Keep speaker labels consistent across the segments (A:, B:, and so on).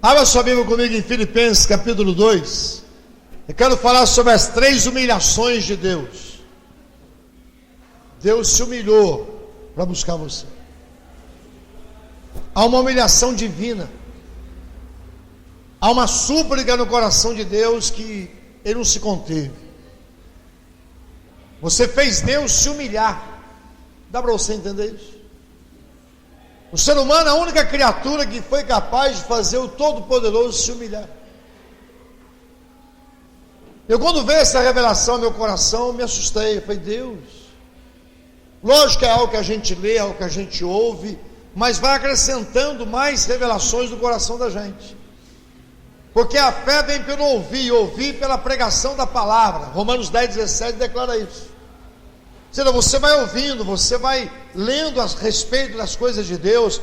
A: Abra sua Bíblia comigo em Filipenses capítulo 2. Eu quero falar sobre as 3 humilhações de Deus. Deus se humilhou para buscar você. Há uma humilhação divina. Há uma súplica no coração de Deus que Ele não se conteve. Você fez Deus se humilhar. Dá para você entender isso? O ser humano é a única criatura que foi capaz de fazer o Todo-Poderoso se humilhar. Eu, quando veio essa revelação no meu coração, me assustei. Eu falei, Deus, lógico que é algo que a gente lê, é algo que a gente ouve, mas vai acrescentando mais revelações no coração da gente. Porque a fé vem pelo ouvir, e ouvir pela pregação da palavra. Romanos 10:17 declara isso. Ou seja, você vai ouvindo, você vai lendo a respeito das coisas de Deus,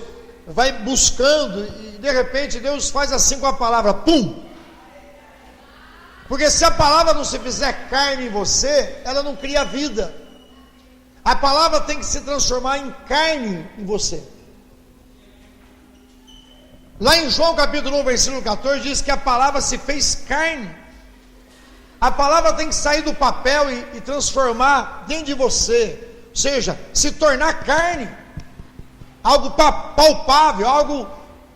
A: vai buscando, e de repente Deus faz assim com a palavra, pum! Porque se a palavra não se fizer carne em você, ela não cria vida. A palavra tem que se transformar em carne em você. Lá em João capítulo 1, versículo 14, diz que a palavra se fez carne. A palavra tem que sair do papel e transformar dentro de você, ou seja, se tornar carne, algo palpável, algo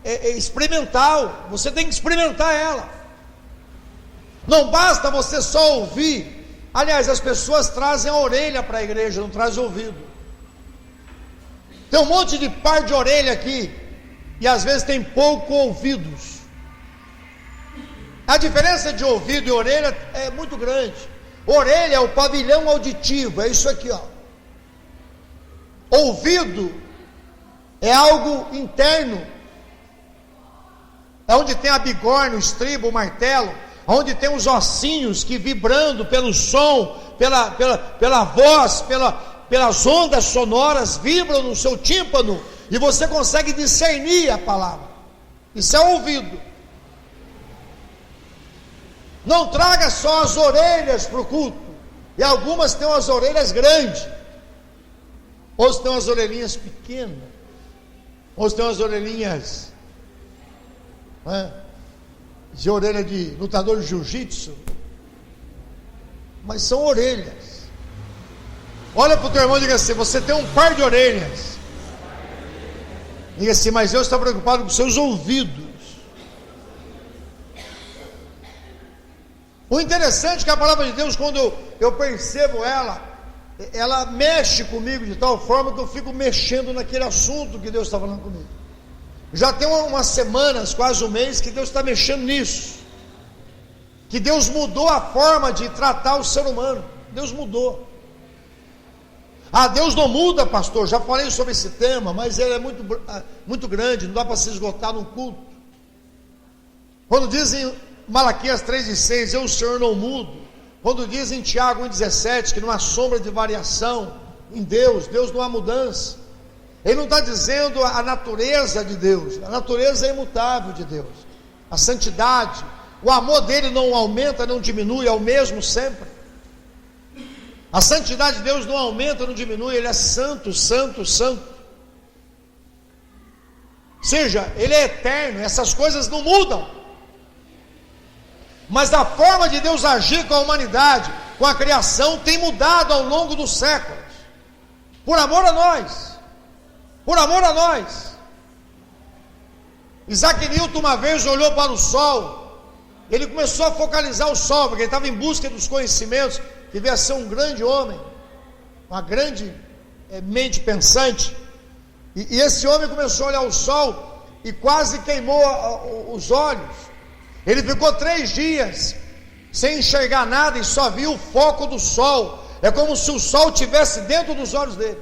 A: experimental. Você tem que experimentar ela. Não basta você só ouvir. Aliás, as pessoas trazem a orelha para a igreja, não trazem o ouvido. Tem um monte de par de orelha aqui, e às vezes tem pouco ouvidos. A diferença de ouvido e orelha é muito grande. Orelha é o pavilhão auditivo, é isso aqui, ó. Ouvido é algo interno, é onde tem a bigorna, o estribo, o martelo, onde tem os ossinhos que vibrando pelo som, pela voz, pelas ondas sonoras, vibram no seu tímpano, e você consegue discernir a palavra. Isso é ouvido. Não traga só as orelhas para o culto, e algumas têm as orelhas grandes, outros têm as orelhinhas pequenas, outros têm as orelhinhas de orelha de lutador de jiu-jitsu, mas são orelhas. Olha para o teu irmão e diga assim: você tem um par de orelhas. Diga assim: mas Deus está preocupado com os seus ouvidos. O interessante é que a palavra de Deus, quando eu percebo ela mexe comigo de tal forma que eu fico mexendo naquele assunto que Deus está falando comigo. Já tem umas semanas, quase um mês, que Deus está mexendo nisso, que Deus mudou a forma de tratar o ser humano. Deus mudou. Deus não muda, pastor, já falei sobre esse tema, mas ele é muito grande, não dá para se esgotar num culto. Quando dizem Malaquias 3:6, eu o Senhor não mudo. Quando diz em Tiago 1:17 que não há sombra de variação em Deus não há mudança. Ele não está dizendo a natureza de Deus, a natureza é imutável de Deus, a santidade, o amor dele não aumenta, não diminui, é o mesmo sempre. A santidade de Deus não aumenta, não diminui, ele é santo, santo, santo. Ou seja, ele é eterno, essas coisas não mudam. Mas a forma de Deus agir com a humanidade, com a criação, tem mudado ao longo dos séculos, por amor a nós, por amor a nós. Isaac Newton uma vez olhou para o sol, ele começou a focalizar o sol, porque ele estava em busca dos conhecimentos, devia ser um grande homem, uma grande mente pensante, e esse homem começou a olhar o sol, e quase queimou os olhos. Ele ficou 3 dias sem enxergar nada e só viu o foco do sol. É como se o sol estivesse dentro dos olhos dele.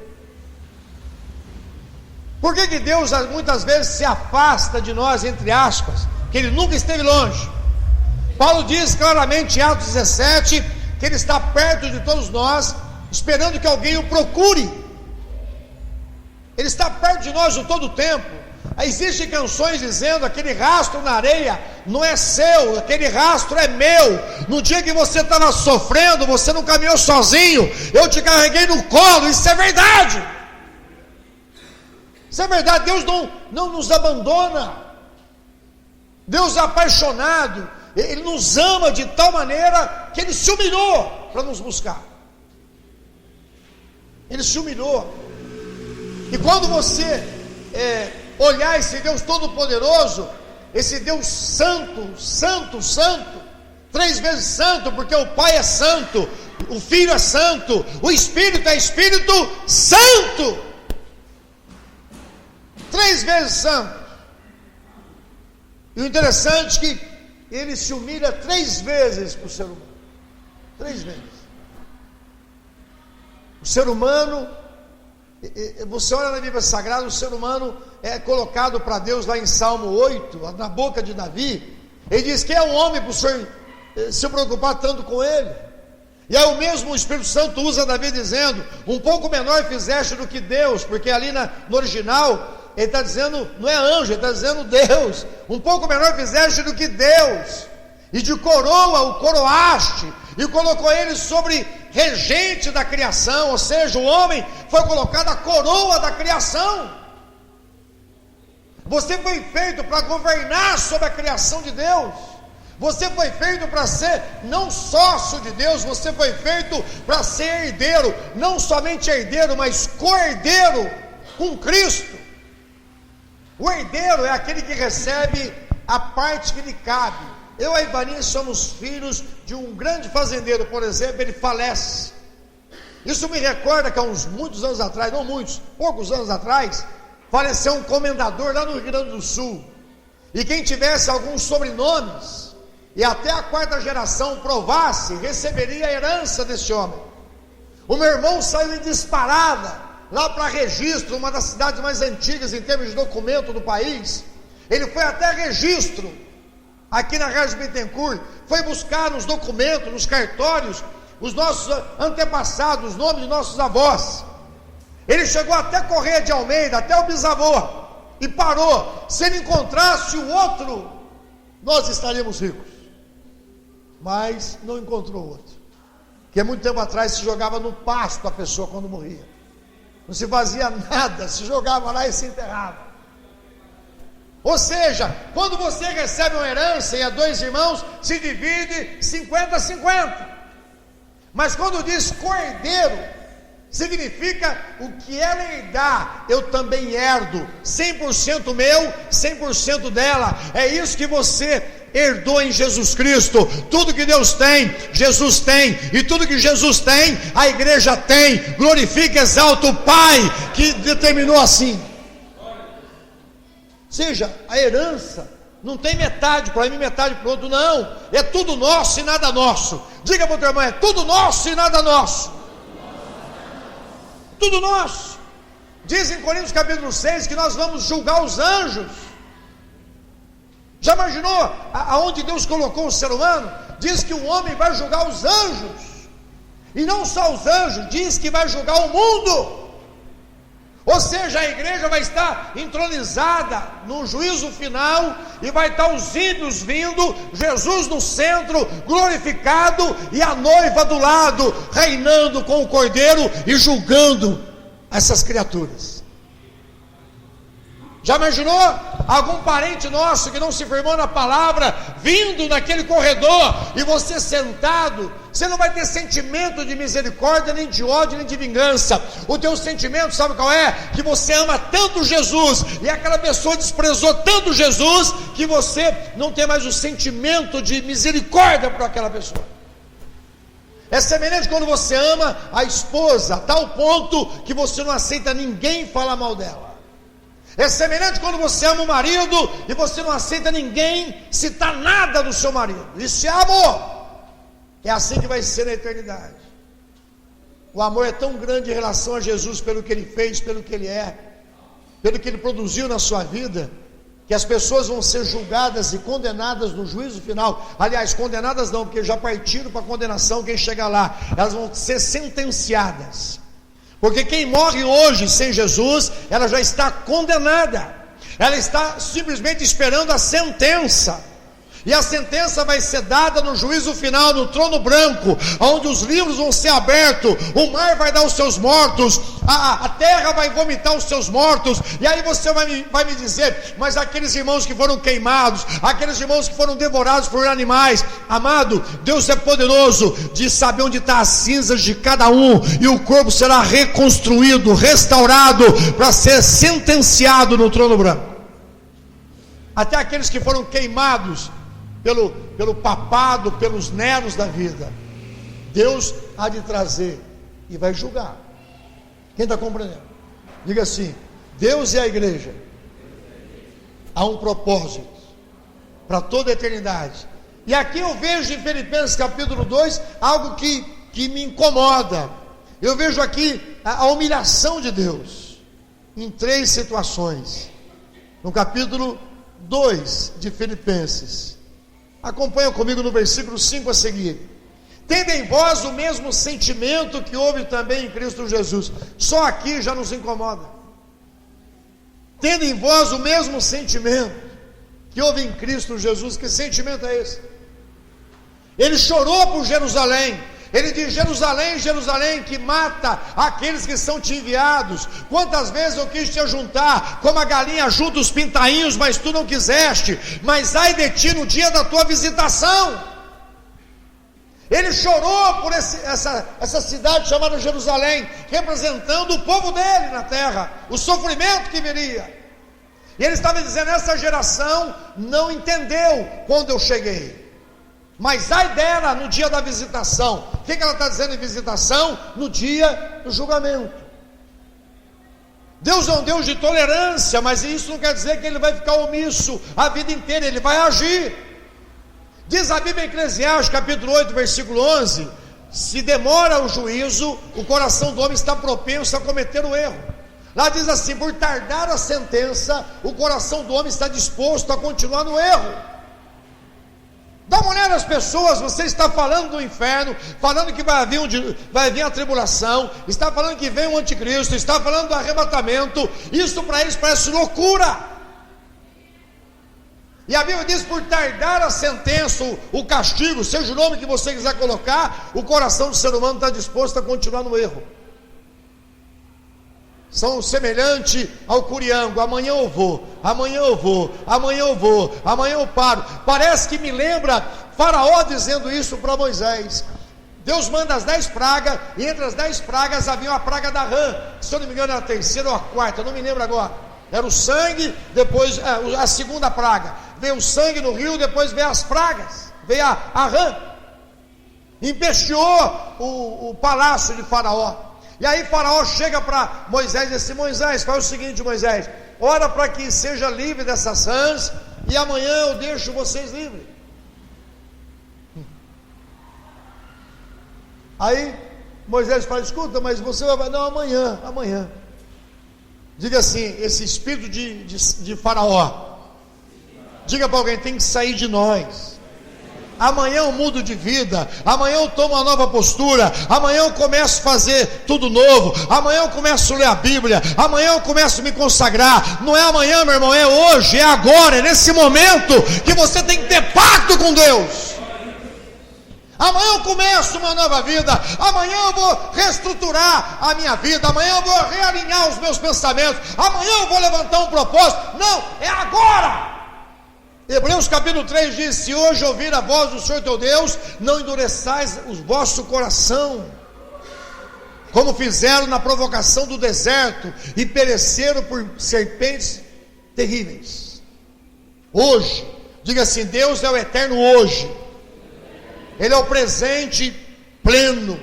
A: Por que Deus muitas vezes se afasta de nós, entre aspas? Que Ele nunca esteve longe. Paulo diz claramente em Atos 17 que Ele está perto de todos nós, esperando que alguém o procure. Ele está perto de nós de todo o tempo. Existem canções dizendo: aquele rastro na areia não é seu, aquele rastro é meu. No dia que você estava sofrendo, você não caminhou sozinho, eu te carreguei no colo. Isso é verdade. Isso é verdade. Deus não nos abandona. Deus é apaixonado, Ele nos ama de tal maneira que Ele se humilhou para nos buscar. Ele se humilhou. E quando você olhar esse Deus todo-poderoso, esse Deus santo, santo, santo, 3 vezes santo, porque o Pai é santo, o Filho é santo, o Espírito é Espírito Santo, 3 vezes santo. E o interessante é que Ele se humilha 3 vezes para o ser humano, 3 vezes. O ser humano, você olha na Bíblia Sagrada, o ser humano é colocado para Deus lá em Salmo 8, na boca de Davi. Ele diz: quem é um homem para o Senhor se preocupar tanto com ele? E aí o mesmo Espírito Santo usa Davi dizendo: um pouco menor fizeste do que Deus, porque ali no original ele está dizendo, não é anjo, ele está dizendo Deus. Um pouco menor fizeste do que Deus, e de coroa o coroaste, e colocou ele sobre regente da criação. Ou seja, o homem foi colocado a coroa da criação. Você foi feito para governar sobre a criação de Deus. Você foi feito para ser não sócio de Deus, você foi feito para ser herdeiro, não somente herdeiro, mas co-herdeiro com Cristo. O herdeiro é aquele que recebe a parte que lhe cabe. Eu e a Ivaninha somos filhos de um grande fazendeiro, por exemplo. Ele falece. Isso me recorda que há muitos anos atrás, não muitos, poucos anos atrás, faleceu um comendador lá no Rio Grande do Sul. E quem tivesse alguns sobrenomes, e até a 4ª geração provasse, receberia a herança desse homem. O meu irmão saiu em disparada, lá para Registro, uma das cidades mais antigas em termos de documento do país. Ele foi até Registro, aqui na Regis Bittencourt, foi buscar nos documentos, nos cartórios, os nossos antepassados, os nomes de nossos avós. Ele chegou até Correia de Almeida, até o bisavô, e parou. Se ele encontrasse o outro, nós estaríamos ricos. Mas não encontrou o outro, porque muito tempo atrás se jogava no pasto a pessoa quando morria, não se fazia nada, se jogava lá e se enterrava. Ou seja, quando você recebe uma herança e 2 irmãos, se divide 50-50. Mas quando diz co-herdeiro, significa o que ela herdar, eu também herdo, 100% meu, 100% dela. É isso que você herdou em Jesus Cristo. Tudo que Deus tem, Jesus tem, e tudo que Jesus tem, a igreja tem. Glorifica, exalta o Pai que determinou assim. Ou seja, a herança não tem metade para mim, metade para o outro, não. É tudo nosso e nada nosso. Diga para o teu irmão: é tudo nosso e nada nosso. Tudo nosso. Diz em Coríntios capítulo 6 que nós vamos julgar os anjos. Já imaginou aonde Deus colocou o ser humano? Diz que o homem vai julgar os anjos, e não só os anjos, diz que vai julgar o mundo. Ou seja, a igreja vai estar entronizada no juízo final, e vai estar os ímpios vindo, Jesus no centro, glorificado, e a noiva do lado, reinando com o Cordeiro e julgando essas criaturas. Já imaginou algum parente nosso que não se firmou na palavra, vindo naquele corredor, e você sentado? Você não vai ter sentimento de misericórdia, nem de ódio, nem de vingança. O teu sentimento, sabe qual é? Que você ama tanto Jesus, e aquela pessoa desprezou tanto Jesus, que você não tem mais o sentimento de misericórdia por aquela pessoa. É semelhante quando você ama a esposa, a tal ponto que você não aceita ninguém falar mal dela. É semelhante quando você ama o marido e você não aceita ninguém citar nada do seu marido. Isso é amor. É assim que vai ser na eternidade. O amor é tão grande em relação a Jesus, pelo que Ele fez, pelo que Ele é, pelo que Ele produziu na sua vida, que as pessoas vão ser julgadas e condenadas no juízo final. Aliás, condenadas não, porque já partiram para a condenação quem chega lá. Elas vão ser sentenciadas. Porque quem morre hoje sem Jesus, ela já está condenada. Ela está simplesmente esperando a sentença. E a sentença vai ser dada no juízo final, no trono branco, onde os livros vão ser abertos, o mar vai dar os seus mortos, a terra vai vomitar os seus mortos. E aí você vai me dizer: mas aqueles irmãos que foram queimados, aqueles irmãos que foram devorados por animais, amado, Deus é poderoso de saber onde está as cinzas de cada um, e o corpo será reconstruído, restaurado, para ser sentenciado no trono branco. Até aqueles que foram queimados pelo papado, pelos neros da vida, Deus há de trazer e vai julgar. Quem está compreendendo? Diga assim: Deus e a igreja há um propósito para toda a eternidade. E aqui eu vejo em Filipenses capítulo 2 algo que me incomoda. Eu vejo aqui a humilhação de Deus em 3 situações. No capítulo 2 de Filipenses, acompanha comigo no versículo 5 a seguir: tende em vós o mesmo sentimento que houve também em Cristo Jesus. Só aqui já nos incomoda. Tende em vós o mesmo sentimento que houve em Cristo Jesus. Que sentimento é esse? Ele chorou por Jerusalém. Ele diz: Jerusalém, Jerusalém, que mata aqueles que são te enviados. Quantas vezes eu quis te ajuntar, como a galinha junta os pintainhos, mas tu não quiseste. Mas ai de ti no dia da tua visitação. Ele chorou por essa cidade chamada Jerusalém, representando o povo dele na terra, o sofrimento que viria. E ele estava dizendo: essa geração não entendeu quando eu cheguei, mas ai dela no dia da visitação. O que ela está dizendo em visitação? No dia do julgamento. Deus é um Deus de tolerância, mas isso não quer dizer que Ele vai ficar omisso a vida inteira. Ele vai agir. Diz a Bíblia em Eclesiastes capítulo 8 versículo 11: se demora o juízo, o coração do homem está propenso a cometer o erro. Lá diz assim: por tardar a sentença, o coração do homem está disposto a continuar no erro. Dá uma olhada nas pessoas. Você está falando do inferno, falando que vai vir a tribulação, está falando que vem o anticristo, está falando do arrebatamento. Isso para eles parece loucura. E a Bíblia diz: por tardar a sentença, o castigo, seja o nome que você quiser colocar, o coração do ser humano está disposto a continuar no erro. São semelhantes ao curiango: amanhã eu vou, amanhã eu vou, amanhã eu vou, amanhã eu paro. Parece que me lembra Faraó dizendo isso para Moisés. Deus manda as 10 pragas, e entre as 10 pragas havia a praga da rã, se eu não me engano era a terceira ou a quarta, não me lembro agora. Era o sangue, depois a segunda praga, veio o sangue no rio, depois veio as pragas, veio a rã, empesteou o palácio de Faraó. E aí Faraó chega para Moisés e diz assim: Moisés, faz o seguinte, Moisés, ora para que seja livre dessas rãs, e amanhã eu deixo vocês livres. Aí Moisés fala: escuta, mas você vai... Não, amanhã. Diga assim: esse espírito de Faraó, diga para alguém: tem que sair de nós. Amanhã eu mudo de vida, amanhã eu tomo uma nova postura, amanhã eu começo a fazer tudo novo, amanhã eu começo a ler a Bíblia, amanhã eu começo a me consagrar. Não é amanhã, meu irmão, é hoje, é agora, é nesse momento que você tem que ter pacto com Deus. Amanhã eu começo uma nova vida, amanhã eu vou reestruturar a minha vida, amanhã eu vou realinhar os meus pensamentos, amanhã eu vou levantar um propósito. Não, é agora. Hebreus capítulo 3 diz: se hoje ouvir a voz do Senhor teu Deus, não endureçais o vosso coração, como fizeram na provocação do deserto, e pereceram por serpentes terríveis. Hoje, diga assim: Deus é o eterno hoje, Ele é o presente pleno.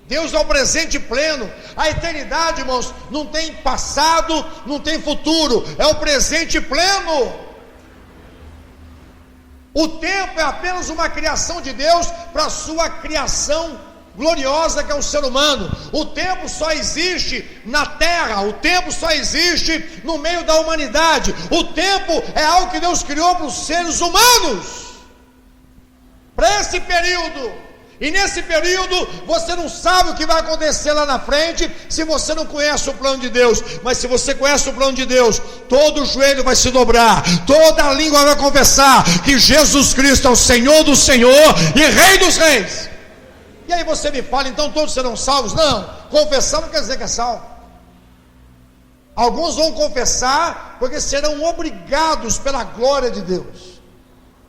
A: Deus é o presente pleno. A eternidade, irmãos, não tem passado, não tem futuro, é o presente pleno. O tempo é apenas uma criação de Deus para a sua criação gloriosa, que é o ser humano. O tempo só existe na terra, o tempo só existe no meio da humanidade. O tempo é algo que Deus criou para os seres humanos, para esse período. E nesse período, você não sabe o que vai acontecer lá na frente, se você não conhece o plano de Deus. Mas se você conhece o plano de Deus, todo joelho vai se dobrar, toda língua vai confessar que Jesus Cristo é o Senhor do Senhor e Rei dos Reis. E aí você me fala, então todos serão salvos? Não, confessar não quer dizer que é salvo. Alguns vão confessar porque serão obrigados pela glória de Deus.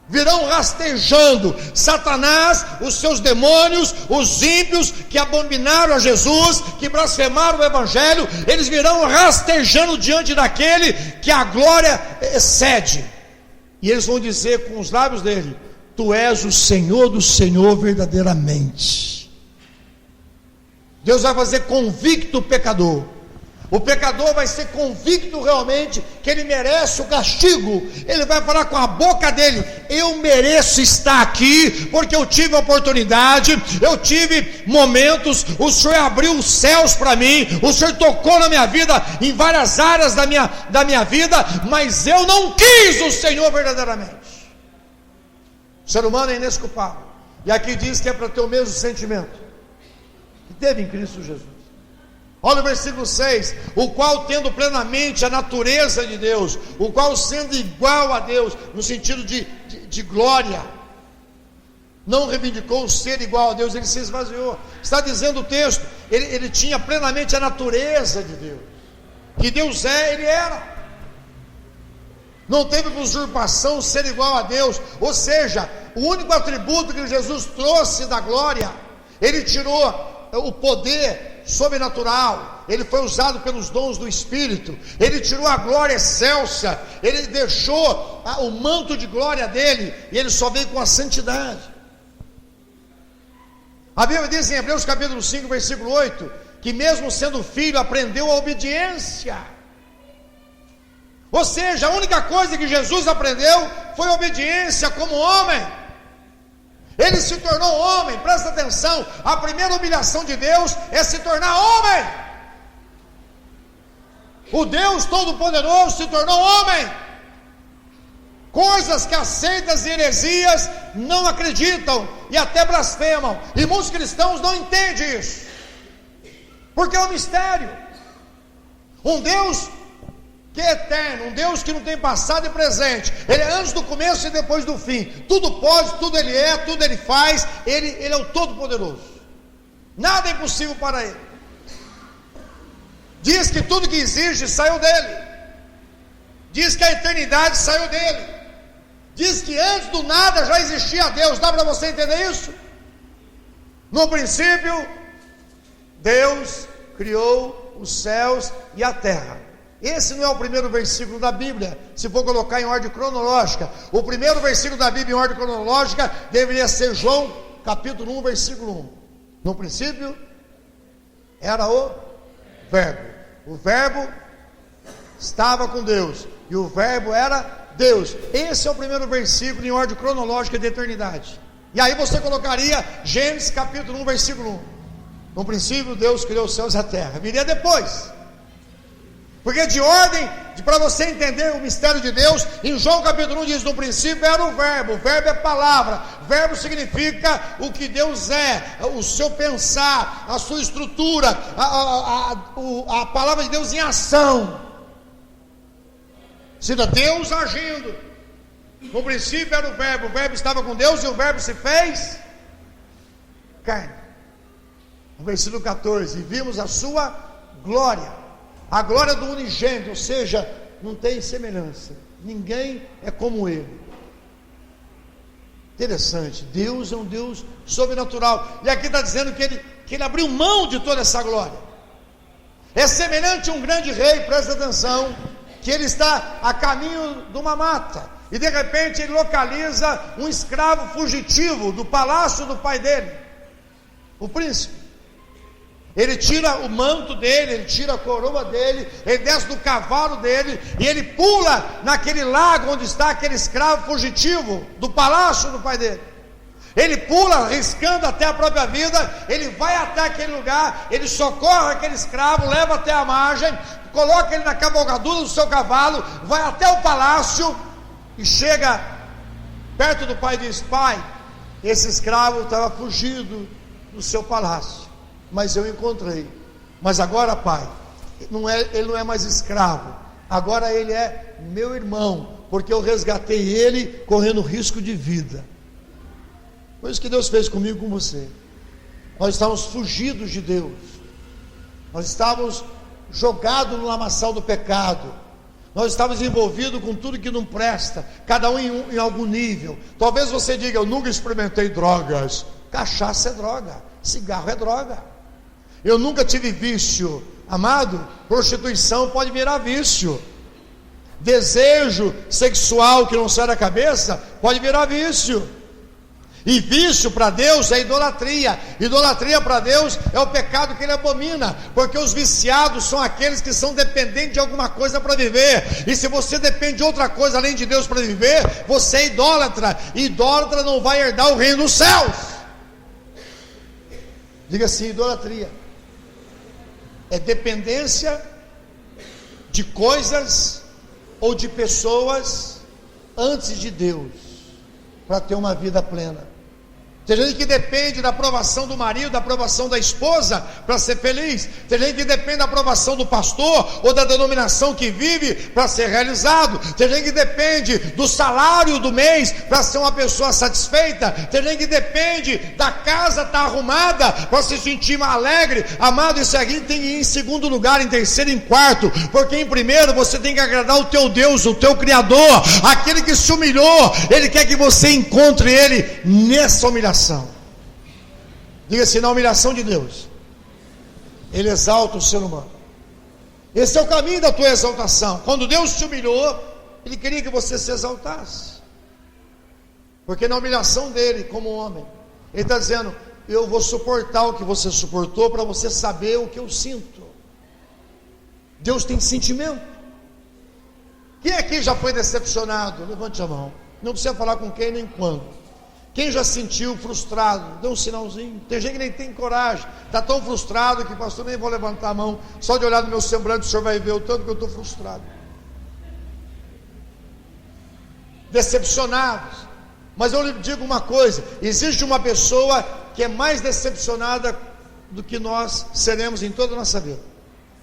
A: Virão rastejando. Satanás, os seus demônios, os ímpios que abominaram a Jesus, que blasfemaram o Evangelho, eles virão rastejando diante daquele que a glória excede. E eles vão dizer com os lábios dele: Tu és o Senhor do Senhor verdadeiramente. Deus vai fazer convicto o pecador. O pecador vai ser convicto realmente que ele merece o castigo. Ele vai falar com a boca dele: eu mereço estar aqui, porque eu tive oportunidade, eu tive momentos, o Senhor abriu os céus para mim, o Senhor tocou na minha vida, em várias áreas da minha vida, mas eu não quis o Senhor verdadeiramente. O ser humano é inesculpável, e aqui diz que é para ter o mesmo sentimento que teve em Cristo Jesus. Olha o versículo 6: o qual tendo plenamente a natureza de Deus, o qual sendo igual a Deus, no sentido de glória, não reivindicou ser igual a Deus, ele se esvaziou. Está dizendo o texto, ele tinha plenamente a natureza de Deus, que Deus é, ele era. Não teve usurpação ser igual a Deus, ou seja, o único atributo que Jesus trouxe da glória, ele tirou o poder sobrenatural, ele foi usado pelos dons do Espírito, ele tirou a glória excelsa, ele deixou o manto de glória dele, e ele só veio com a santidade. A Bíblia diz em Hebreus capítulo 5, versículo 8, que mesmo sendo filho, aprendeu a obediência. Ou seja, a única coisa que Jesus aprendeu foi obediência como homem. Ele se tornou homem. Presta atenção, a primeira humilhação de Deus é se tornar homem. O Deus Todo-Poderoso se tornou homem. Coisas que as seitas e heresias não acreditam e até blasfemam, e muitos cristãos não entendem isso, porque é um mistério. Um Deus que é eterno, um Deus que não tem passado e presente, ele é antes do começo e depois do fim, tudo pode, tudo ele é, tudo ele faz, ele é o Todo-Poderoso, nada é impossível para ele. Diz que tudo que existe saiu dele, diz que a eternidade saiu dele, diz que antes do nada já existia Deus. Dá para você entender isso? No princípio, Deus criou os céus e a terra. Esse não é o primeiro versículo da Bíblia, se for colocar em ordem cronológica. O primeiro versículo da Bíblia em ordem cronológica deveria ser João capítulo 1, versículo 1. No princípio era o Verbo. O Verbo estava com Deus, e o Verbo era Deus. Esse é o primeiro versículo em ordem cronológica de eternidade. E aí você colocaria Gênesis capítulo 1, versículo 1. No princípio Deus criou os céus e a terra. Viria depois. Porque de ordem, para você entender o mistério de Deus, em João capítulo 1 diz: no princípio era o verbo é palavra, verbo significa o que Deus é, o seu pensar, a sua estrutura, a palavra de Deus em ação, seja Deus agindo. No princípio era o verbo estava com Deus, e o verbo se fez carne. No versículo 14, e vimos a sua glória, a glória do unigênito, ou seja, não tem semelhança, ninguém é como ele. Interessante, Deus é um Deus sobrenatural, e aqui está dizendo que ele abriu mão de toda essa glória. É semelhante a um grande rei, presta atenção, que ele está a caminho de uma mata, e de repente ele localiza um escravo fugitivo do palácio do pai dele, o príncipe. Ele tira o manto dele, ele tira a coroa dele, ele desce do cavalo dele, e ele pula naquele lago onde está aquele escravo fugitivo do palácio do pai dele. Ele pula, arriscando até a própria vida, ele vai até aquele lugar, ele socorre aquele escravo, leva até a margem, coloca ele na cavalgadura do seu cavalo, vai até o palácio, e chega perto do pai e diz: pai, Esse escravo estava fugido do seu palácio, mas eu encontrei. Mas agora, pai, ele não é mais escravo, agora ele é meu irmão, porque eu resgatei ele correndo risco de vida. Foi isso que Deus fez comigo e com você. Nós estávamos fugidos de Deus, nós estávamos jogados no lamaçal do pecado, nós estávamos envolvidos com tudo que não presta, cada um em algum nível. Talvez você diga: eu nunca experimentei drogas. Cachaça é droga, cigarro é droga. Eu nunca tive vício. Amado, prostituição pode virar vício. Desejo sexual que não sai da cabeça pode virar vício. E vício para Deus é idolatria. Idolatria para Deus é o pecado que Ele abomina, porque os viciados são aqueles que são dependentes de alguma coisa para viver. E se você depende de outra coisa além de Deus para viver, você é idólatra. E idólatra não vai herdar o reino dos céus. Diga assim: idolatria é dependência de coisas ou de pessoas antes de Deus, para ter uma vida plena. Tem gente que depende da aprovação do marido, da aprovação da esposa para ser feliz. Tem gente que depende da aprovação do pastor ou da denominação que vive para ser realizado. Tem gente que depende do salário do mês para ser uma pessoa satisfeita. Tem gente que depende da casa estar arrumada para se sentir mais alegre. Amado, isso aqui tem que ir em segundo lugar, em terceiro, em quarto, porque em primeiro você tem que agradar o teu Deus, o teu Criador, aquele que se humilhou. Ele quer que você encontre Ele nessa humilhação. Diga assim: na humilhação de Deus, Ele exalta o ser humano. Esse é o caminho da tua exaltação. Quando Deus te humilhou, Ele queria que você se exaltasse, porque na humilhação dele como homem, Ele está dizendo: eu vou suportar o que você suportou, para você saber o que eu sinto. Deus tem sentimento. Quem aqui já foi decepcionado? Levante a mão. Não precisa falar com quem nem quando. Quem já se sentiu frustrado? Dê um sinalzinho. Tem gente que nem tem coragem, está tão frustrado que: pastor, nem vou levantar a mão. Só de olhar no meu semblante o senhor vai ver o tanto que eu estou frustrado. Decepcionados. Mas eu lhe digo uma coisa: existe uma pessoa que é mais decepcionada do que nós seremos em toda a nossa vida.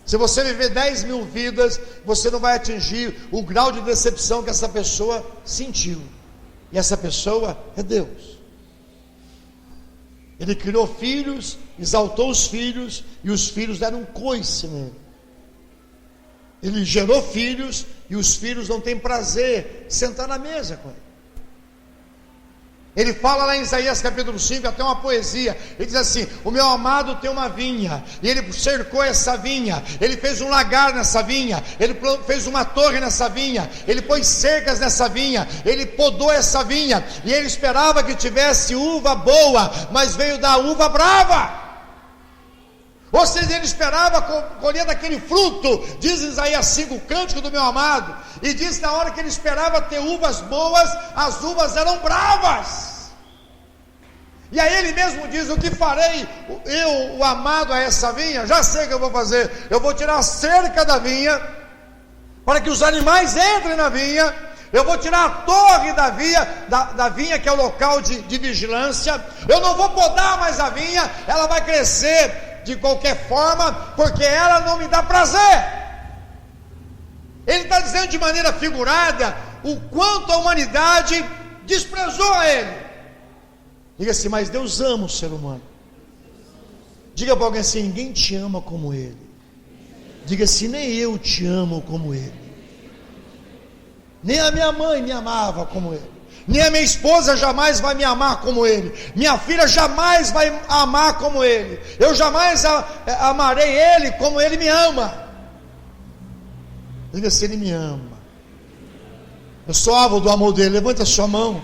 A: Se você viver 10.000 vidas, você não vai atingir o grau de decepção que essa pessoa sentiu. E essa pessoa é Deus. Ele criou filhos, exaltou os filhos, e os filhos deram um coice nele. Ele gerou filhos, e os filhos não têm prazer em sentar na mesa com ele. Ele fala lá em Isaías capítulo 5, até uma poesia. Ele diz assim: o meu amado tem uma vinha, e ele cercou essa vinha, ele fez um lagar nessa vinha, ele fez uma torre nessa vinha, ele pôs cercas nessa vinha, ele podou essa vinha, e ele esperava que tivesse uva boa, mas veio da uva brava. Ou seja, ele esperava colher daquele fruto. Diz Isaías 5, o cântico do meu amado, e diz: na hora que ele esperava ter uvas boas, as uvas eram bravas. E aí ele mesmo diz: o que farei eu, o amado, a essa vinha? Já sei o que eu vou fazer. Eu vou tirar a cerca da vinha, para que os animais entrem na vinha. Eu vou tirar a torre da vinha, que é o local de vigilância. Eu não vou podar mais a vinha, ela vai crescer de qualquer forma, porque ela não me dá prazer. Ele está dizendo de maneira figurada o quanto a humanidade desprezou a Ele. Diga assim: mas Deus ama o ser humano. Diga para alguém assim: ninguém te ama como Ele. Diga assim: nem eu te amo como Ele. Nem a minha mãe me amava como Ele. Nem a minha esposa jamais vai me amar como Ele. Minha filha jamais vai amar como Ele. Eu jamais amarei Ele como Ele me ama. Diga assim: Ele me ama. Eu sou alvo do amor dele. Levanta a sua mão.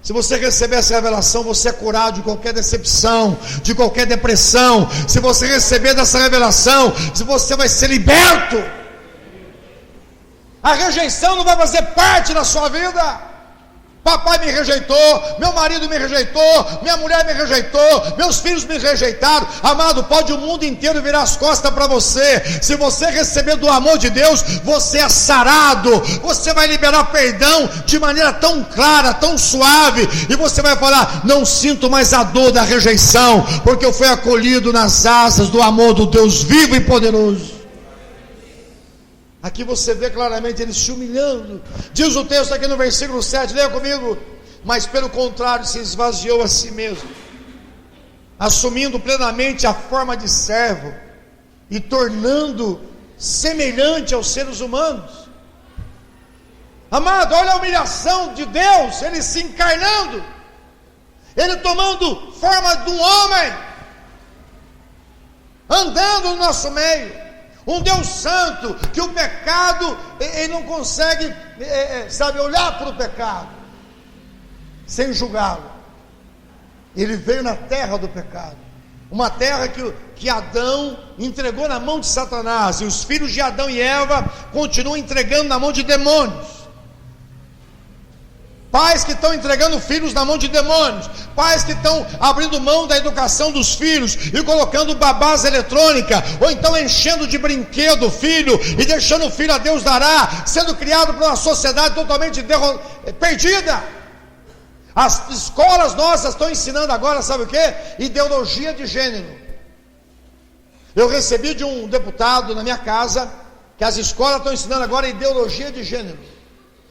A: Se você receber essa revelação, você é curado de qualquer decepção, de qualquer depressão. Se você receber dessa revelação, você vai ser liberto. A rejeição não vai fazer parte da sua vida. Papai me rejeitou, meu marido me rejeitou, minha mulher me rejeitou, meus filhos me rejeitaram. Amado, pode o mundo inteiro virar as costas para você. Se você receber do amor de Deus, você é sarado. Você vai liberar perdão de maneira tão clara, tão suave. E você vai falar: não sinto mais a dor da rejeição, porque eu fui acolhido nas asas do amor do Deus vivo e poderoso. Aqui você vê claramente ele se humilhando. Diz o texto aqui no versículo 7, leia comigo: mas pelo contrário se esvaziou a si mesmo, assumindo plenamente a forma de servo e tornando semelhante aos seres humanos. Amado, olha a humilhação de Deus, ele se encarnando, ele tomando forma de um homem, andando no nosso meio. Um Deus santo, que o pecado, ele não consegue, olhar para o pecado, sem julgá-lo. Ele veio na terra do pecado, uma terra que Adão entregou na mão de Satanás, e os filhos de Adão e Eva continuam entregando na mão de demônios. Pais que estão entregando filhos na mão de demônios, pais que estão abrindo mão da educação dos filhos e colocando babás eletrônica, ou então enchendo de brinquedo o filho e deixando o filho a Deus dará, sendo criado por uma sociedade totalmente perdida. As escolas nossas estão ensinando agora, sabe o que? Ideologia de gênero. Eu recebi de um deputado na minha casa que as escolas estão ensinando agora ideologia de gênero.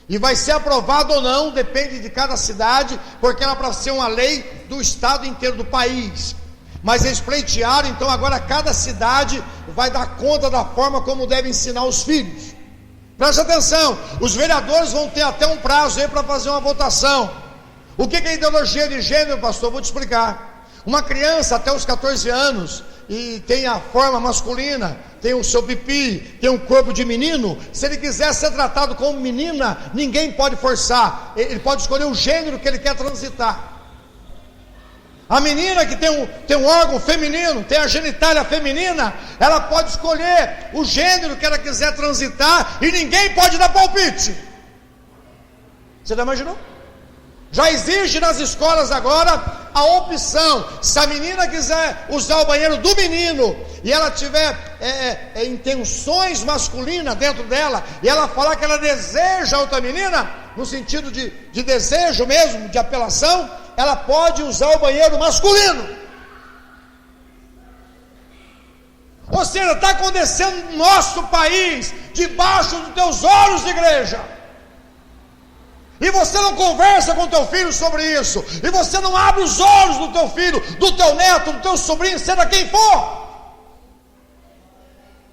A: E vai ser aprovado ou não, depende de cada cidade, porque era para ser uma lei do estado inteiro, do país. Mas eles pleitearam, então agora cada cidade vai dar conta da forma como deve ensinar os filhos. Preste atenção, os vereadores vão ter até um prazo aí para fazer uma votação. O que é ideologia de gênero, pastor? Vou te explicar. Uma criança até os 14 anos e tem a forma masculina, tem o seu pipi, tem um corpo de menino, se ele quiser ser tratado como menina, ninguém pode forçar, ele pode escolher o gênero que ele quer transitar. A menina que tem um órgão feminino, tem a genitália feminina, ela pode escolher o gênero que ela quiser transitar, e ninguém pode dar palpite. Você já imaginou? Já existe nas escolas agora a opção, se a menina quiser usar o banheiro do menino e ela tiver intenções masculinas dentro dela, e ela falar que ela deseja outra menina, no sentido de desejo mesmo, de apelação, ela pode usar o banheiro masculino. Ou seja, está acontecendo no nosso país, debaixo dos teus olhos, igreja. E você não conversa com teu filho sobre isso, e você não abre os olhos do teu filho, do teu neto, do teu sobrinho, seja quem for.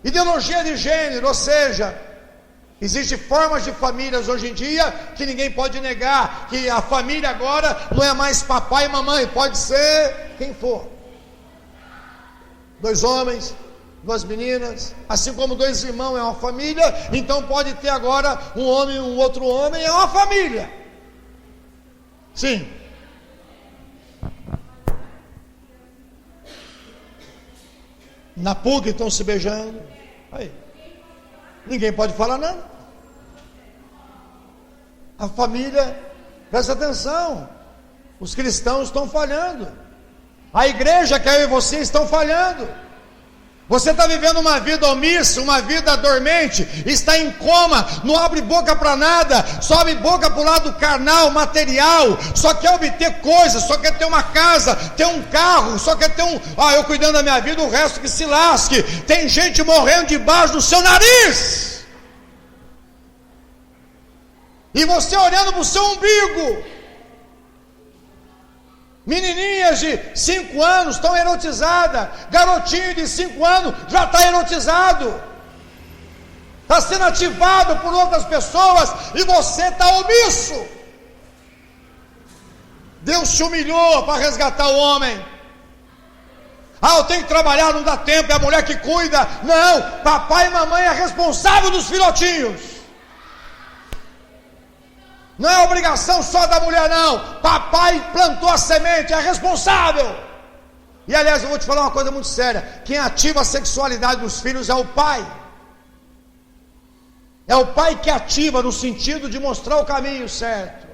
A: Ideologia de gênero, ou seja, existem formas de famílias hoje em dia que ninguém pode negar, que a família agora não é mais papai e mamãe, pode ser quem for. 2 homens, 2 meninas, assim como 2 irmãos é uma família, então pode ter agora um homem e um outro homem, é uma família. Sim. Na PUC estão se beijando. Aí. Ninguém pode falar nada. A família, presta atenção, os cristãos estão falhando, a igreja que eu e você estão falhando. Você está vivendo uma vida omissa, uma vida dormente, está em coma, não abre boca para nada, só abre boca para o lado carnal, material, só quer obter coisas, só quer ter uma casa, ter um carro, só quer ter eu cuidando da minha vida, o resto que se lasque. Tem gente morrendo debaixo do seu nariz, e você olhando para o seu umbigo. Menininhas de 5 anos estão erotizadas, garotinho de 5 anos já está erotizado, está sendo ativado por outras pessoas, e você está omisso. Deus se humilhou para resgatar o homem. Eu tenho que trabalhar, não dá tempo, é a mulher que cuida. Não, papai e mamãe é responsável dos filhotinhos. Não é obrigação só da mulher, não. Papai plantou a semente, é responsável. E aliás, eu vou te falar uma coisa muito séria: quem ativa a sexualidade dos filhos é o pai. É o pai que ativa, no sentido de mostrar o caminho certo.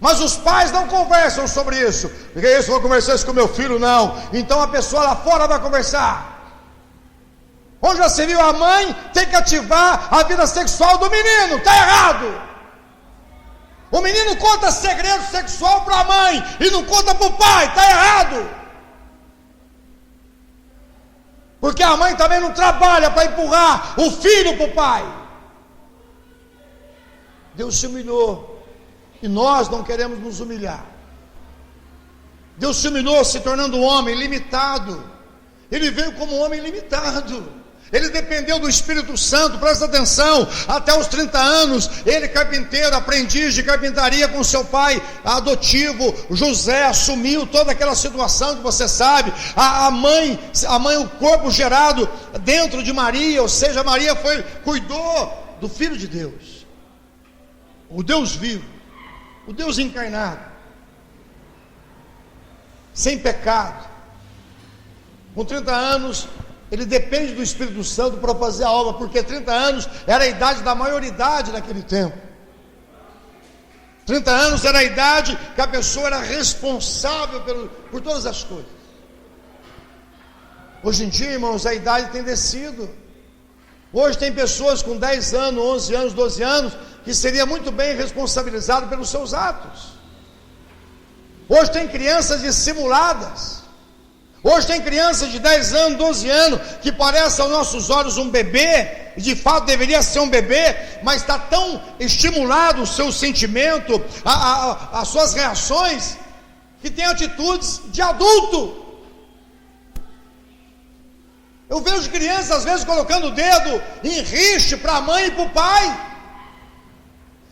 A: Mas os pais não conversam sobre isso. Porque eu vou conversar isso com meu filho, não. Então a pessoa lá fora vai conversar. Onde já se viu, a mãe tem que ativar a vida sexual do menino. Está errado. O menino conta segredo sexual para a mãe e não conta para o pai. Está errado. Porque a mãe também não trabalha para empurrar o filho para o pai. Deus se humilhou. E nós não queremos nos humilhar. Deus se humilhou se tornando um homem limitado. Ele veio como um homem limitado. Ele dependeu do Espírito Santo, presta atenção. Até os 30 anos, ele carpinteiro, aprendiz de carpintaria com seu pai adotivo, José, assumiu toda aquela situação que você sabe. A mãe, o corpo gerado dentro de Maria, ou seja, Maria cuidou do Filho de Deus. O Deus vivo. O Deus encarnado, sem pecado, com 30 anos, ele depende do Espírito Santo para fazer a obra, porque 30 anos era a idade da maioridade naquele tempo. 30 anos era a idade que a pessoa era responsável por todas as coisas. Hoje em dia, irmãos, a idade tem descido. Hoje tem pessoas com 10 anos, 11 anos, 12 anos, que seria muito bem responsabilizado pelos seus atos. Hoje tem crianças dissimuladas. Hoje tem crianças de 10 anos, 12 anos, que parece aos nossos olhos um bebê, e de fato deveria ser um bebê, mas está tão estimulado o seu sentimento, as suas reações, que tem atitudes de adulto. Eu vejo crianças às vezes colocando o dedo em riste para a mãe e para o pai.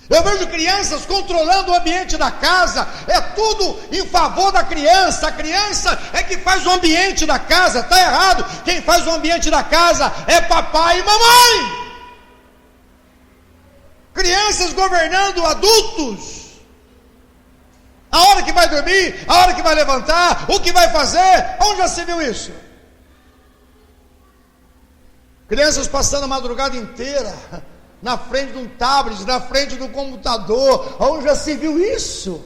A: Eu vejo crianças controlando o ambiente da casa. É tudo em favor da criança. A criança é que faz o ambiente da casa. Está errado. Quem faz o ambiente da casa é papai e mamãe. Crianças governando adultos. A hora que vai dormir, a hora que vai levantar, o que vai fazer. Onde já se viu isso? Crianças passando a madrugada inteira na frente de um tablet, na frente do computador. Onde já se viu isso?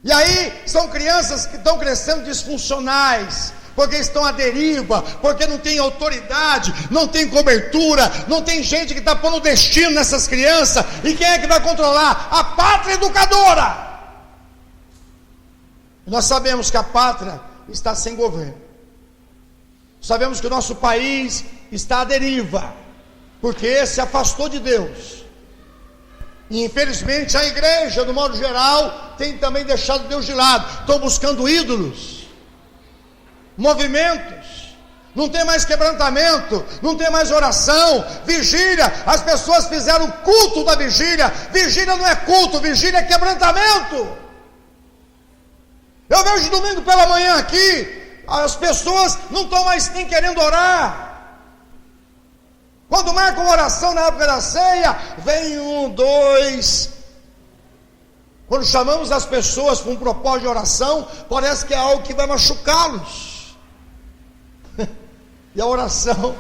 A: E aí são crianças que estão crescendo disfuncionais, porque estão à deriva, porque não tem autoridade, não tem cobertura, não tem gente que está pondo destino nessas crianças. E quem é que vai controlar? A pátria educadora. Nós sabemos que a pátria está sem governo. Sabemos que o nosso país está à deriva, porque se afastou de Deus. E infelizmente a igreja, no modo geral, tem também deixado Deus de lado. Estão buscando ídolos, movimentos. Não tem mais quebrantamento, não tem mais oração, vigília. As pessoas fizeram culto da vigília. Vigília não é culto, vigília é quebrantamento. Eu vejo domingo pela manhã aqui, as pessoas não estão mais nem querendo orar. Quando marcam uma oração na época da ceia, vem 1, 2. Quando chamamos as pessoas para um propósito de oração, parece que é algo que vai machucá-los. E a oração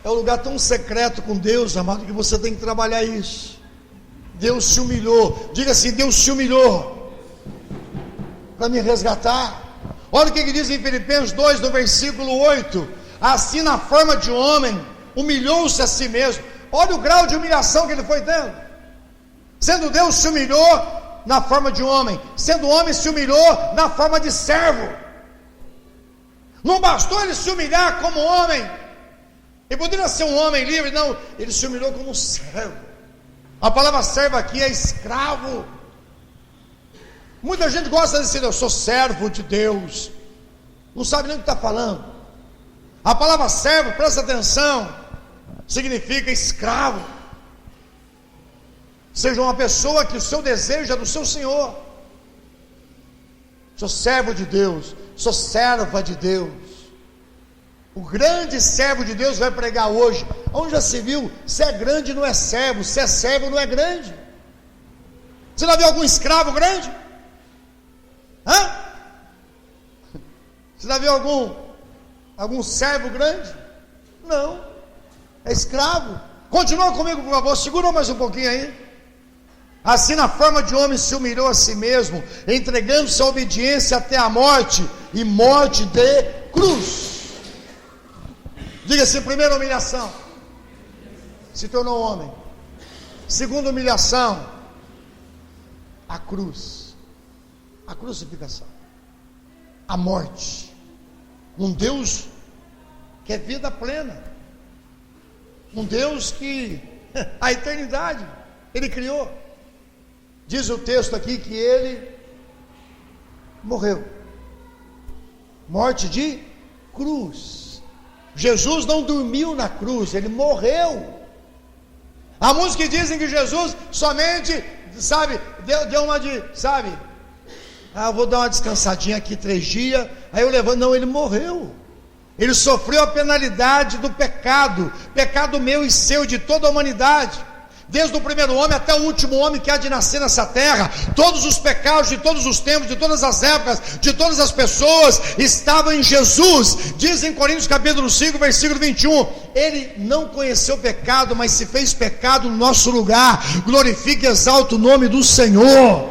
A: é um lugar tão secreto com Deus, amado, que você tem que trabalhar isso. Deus se humilhou. Diga assim: Deus se humilhou para me resgatar. Olha o que diz em Filipenses 2, no versículo 8: assim, na forma de homem, humilhou-se a si mesmo. Olha o grau de humilhação que ele foi tendo. Sendo Deus, se humilhou na forma de homem. Sendo homem, se humilhou na forma de servo. Não bastou ele se humilhar como homem. Ele poderia ser um homem livre, não. Ele se humilhou como servo. A palavra servo aqui é escravo. Muita gente gosta de dizer: eu sou servo de Deus. Não sabe nem o que está falando. A palavra servo, presta atenção, significa escravo. Seja uma pessoa que o seu desejo é do seu Senhor. Sou servo de Deus, sou serva de Deus. O grande servo de Deus vai pregar hoje. Onde já se viu? Se é grande não é servo, se é servo não é grande. Você já viu algum escravo grande? Hã? Você já viu algum servo grande? Não, é escravo. Continua comigo, por favor, segura mais um pouquinho aí. Assim, na forma de homem, se humilhou a si mesmo, entregando-se à obediência até a morte, e morte de cruz. Diga assim: primeira humilhação, se tornou homem. Segunda humilhação, a cruz, a crucificação, a morte. Um Deus que é vida plena, um Deus que a eternidade Ele criou. Diz o texto aqui que Ele morreu, morte de cruz. Jesus não dormiu na cruz, Ele morreu. Há muitos que dizem que Jesus somente, deu uma de, vou dar uma descansadinha aqui 3 dias, aí eu levanto. Não, Ele morreu. Ele sofreu a penalidade do pecado, pecado meu e seu, de toda a humanidade. Desde o primeiro homem até o último homem que há de nascer nessa terra, todos os pecados de todos os tempos, de todas as épocas, de todas as pessoas, estavam em Jesus. Diz em Coríntios capítulo 5, versículo 21, Ele não conheceu pecado, mas se fez pecado no nosso lugar. Glorifique e exalta o nome do Senhor.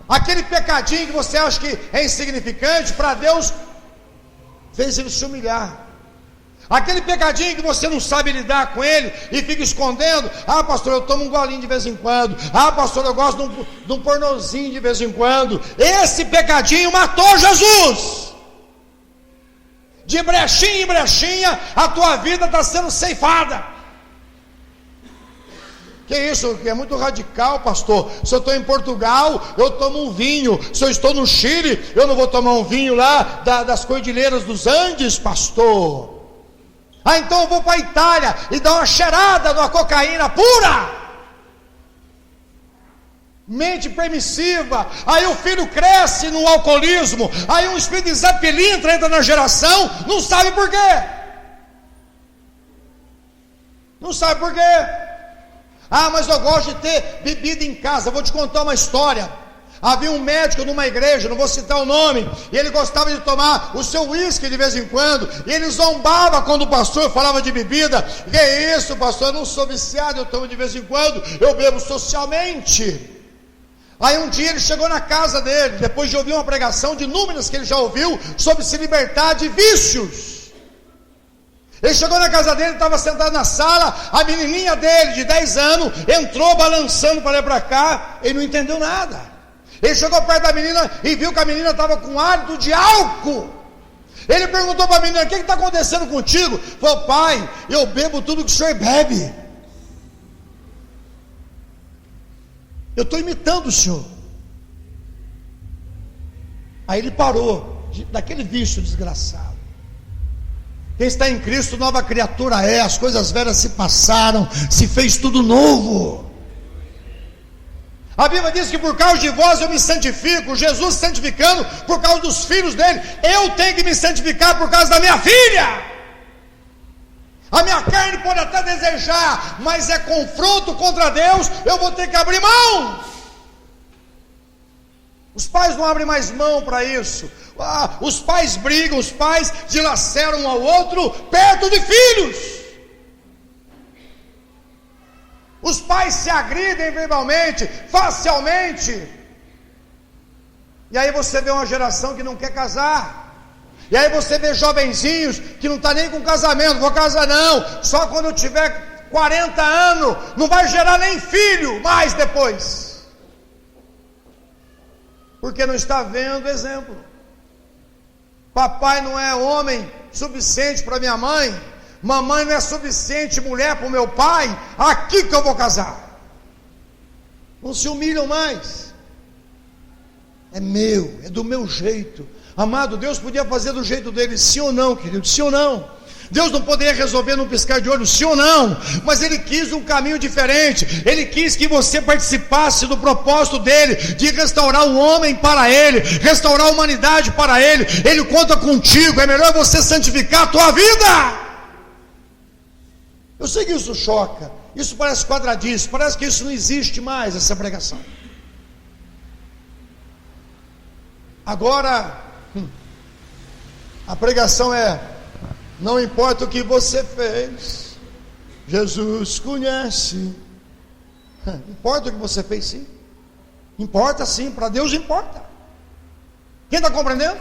A: Aquele pecadinho que você acha que é insignificante, para Deus fez Ele se humilhar. Aquele pecadinho que você não sabe lidar com ele e fica escondendo. Pastor, eu tomo um golinho de vez em quando. Pastor, eu gosto de um pornozinho de vez em quando. Esse pecadinho matou Jesus. De brechinha em brechinha, a tua vida está sendo ceifada. Que isso? É muito radical, pastor. Se eu estou em Portugal, eu tomo um vinho. Se eu estou no Chile, eu não vou tomar um vinho lá das Cordilheiras dos Andes, pastor. Então eu vou para a Itália e dar uma cheirada numa cocaína pura. Mente permissiva. Aí o filho cresce no alcoolismo. Aí um espírito de Zé Pilintra entra na geração. Não sabe por quê. Não sabe por quê. Mas eu gosto de ter bebida em casa. Vou te contar uma história. Havia um médico numa igreja, não vou citar o nome, e ele gostava de tomar o seu uísque de vez em quando, e ele zombava quando o pastor falava de bebida. Que é isso, pastor? Eu não sou viciado, eu tomo de vez em quando, eu bebo socialmente. Aí um dia ele chegou na casa dele, depois de ouvir uma pregação de inúmeras que ele já ouviu, sobre se libertar de vícios. Ele chegou na casa dele, estava sentado na sala, a menininha dele, de 10 anos, entrou balançando para lá e para cá, ele não entendeu nada. Ele chegou perto da menina e viu que a menina estava com hálito de álcool. Ele perguntou para a menina: o que está acontecendo contigo? Falou: pai, eu bebo tudo que o senhor bebe. Eu estou imitando o senhor. Aí ele parou daquele vício desgraçado. Quem está em Cristo, nova criatura é. As coisas velhas se passaram, se fez tudo novo. A Bíblia diz que por causa de vós eu me santifico. Jesus santificando por causa dos filhos dele. Eu tenho que me santificar por causa da minha filha. A minha carne pode até desejar, mas é confronto contra Deus. Eu vou ter que abrir mão. Os pais não abrem mais mão para isso. Os pais brigam, os pais dilaceram um ao outro perto de filhos. Os pais se agridem verbalmente, facialmente. E aí você vê uma geração que não quer casar. E aí você vê jovenzinhos que não está nem com casamento. Vou casar não, só quando eu tiver 40 anos. Não vai gerar nem filho mais depois. Porque não está vendo exemplo. Papai não é homem suficiente para minha mãe. Mamãe não é suficiente mulher para o meu pai. Aqui que eu vou casar. Não se humilham mais. É meu, é do meu jeito. Amado, Deus podia fazer do jeito dele, sim ou não, querido, sim ou não? Deus não poderia resolver num piscar de olhos, sim ou não? Mas Ele quis um caminho diferente. Ele quis que você participasse do propósito dele, de restaurar o homem para Ele, restaurar a humanidade para Ele. Ele conta contigo. É melhor você santificar a tua vida. Eu sei que isso choca, isso parece quadradiço, parece que isso não existe mais, essa pregação. Agora, a pregação é: não importa o que você fez, Jesus conhece Importa o que você fez, sim. Importa sim, para Deus importa. Quem está compreendendo?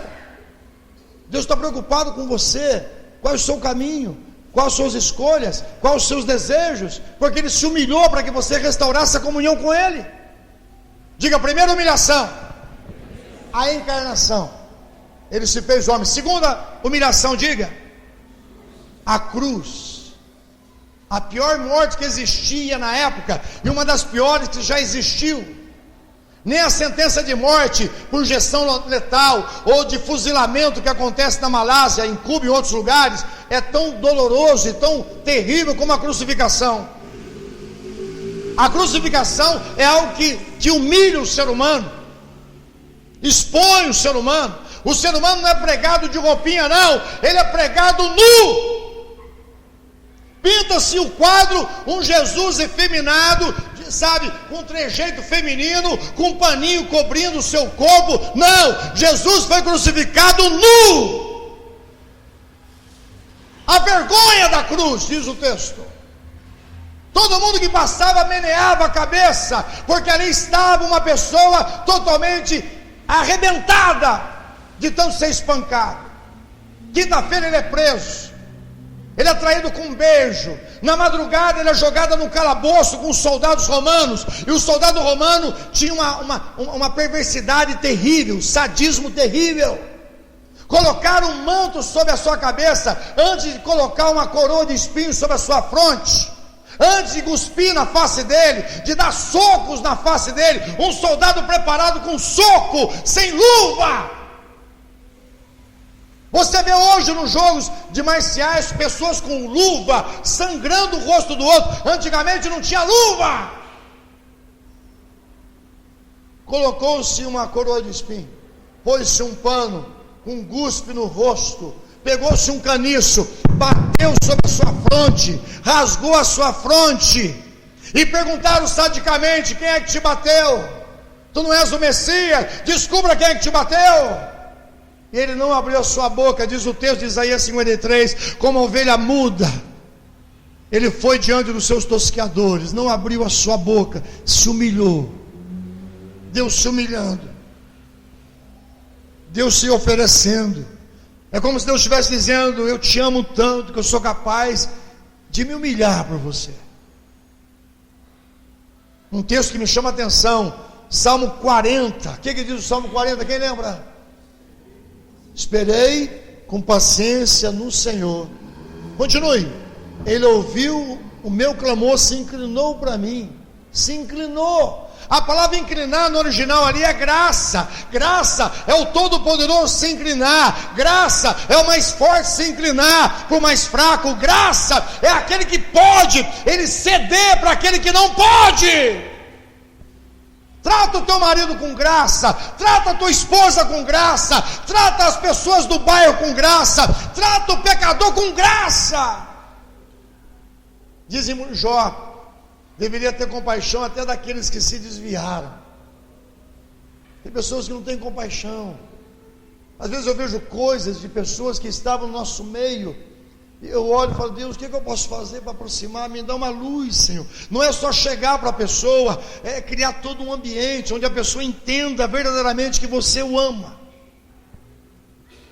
A: Deus está preocupado com você. Qual é o seu caminho? Quais as suas escolhas? Quais os seus desejos? Porque Ele se humilhou para que você restaurasse a comunhão com Ele. Diga, primeira humilhação, a encarnação. Ele se fez homem. Segunda humilhação, diga, a cruz. A pior morte que existia na época, e uma das piores que já existiu. Nem a sentença de morte por injeção letal ou de fuzilamento que acontece na Malásia, em Cuba e em outros lugares, é tão doloroso e tão terrível como a crucificação. A crucificação é algo que humilha o ser humano, expõe o ser humano. O ser humano não é pregado de roupinha, não, ele é pregado nu. Pinta-se o quadro, um Jesus efeminado, sabe, com trejeito feminino, com um paninho cobrindo o seu corpo. Não, Jesus foi crucificado nu. A vergonha da cruz, diz o texto. Todo mundo que passava meneava a cabeça, porque ali estava uma pessoa totalmente arrebentada de tanto ser espancado. Quinta-feira ele é preso. Ele é traído com um beijo. Na madrugada ele é jogado num calabouço com os soldados romanos. E o soldado romano tinha uma perversidade terrível, sadismo terrível. Colocaram um manto sobre a sua cabeça antes de colocar uma coroa de espinhos sobre a sua fronte. Antes de cuspir na face dele, de dar socos na face dele. Um soldado preparado com soco, sem luva. Você vê hoje nos jogos de marciais pessoas com luva, sangrando o rosto do outro. Antigamente não tinha luva. Colocou-se uma coroa de espinho, pôs-se um pano com guspe no rosto, pegou-se um caniço, bateu sobre a sua fronte, rasgou a sua fronte, e perguntaram sadicamente: quem é que te bateu? Tu não és o Messias, descubra quem é que te bateu. E ele não abriu a sua boca, diz o texto de Isaías 53, como a ovelha muda, ele foi diante dos seus tosqueadores, não abriu a sua boca, se humilhou. Deus se humilhando, Deus se oferecendo. É como se Deus estivesse dizendo: eu te amo tanto que eu sou capaz de me humilhar por você. Um texto que me chama a atenção, Salmo 40. O que diz o Salmo 40? Quem lembra? Esperei com paciência no Senhor. Continue. Ele ouviu o meu clamor, se inclinou para mim. Se inclinou. A palavra inclinar no original ali é graça. Graça é o Todo-Poderoso se inclinar. Graça é o mais forte se inclinar para o mais fraco. Graça é aquele que pode, ele ceder para aquele que não pode. Trata o teu marido com graça, trata a tua esposa com graça, trata as pessoas do bairro com graça, trata o pecador com graça. Dizem Jó, deveria ter compaixão até daqueles que se desviaram. Tem pessoas que não têm compaixão. Às vezes eu vejo coisas de pessoas que estavam no nosso meio, e eu olho e falo: Deus, o que eu posso fazer para aproximar? Me dá uma luz, Senhor. Não é só chegar para a pessoa, é criar todo um ambiente onde a pessoa entenda verdadeiramente que você o ama.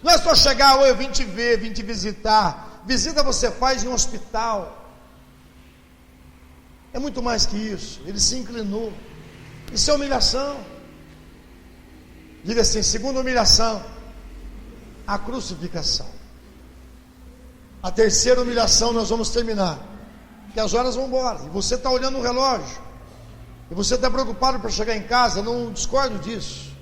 A: Não é só chegar: eu vim te ver, vim te visitar. Visita você faz em um hospital. É muito mais que isso. Ele se inclinou. Isso é humilhação. Diga assim: segunda humilhação, a crucificação. A terceira humilhação, nós vamos terminar, porque as horas vão embora, e você está olhando o relógio, e você está preocupado para chegar em casa. Não discordo disso.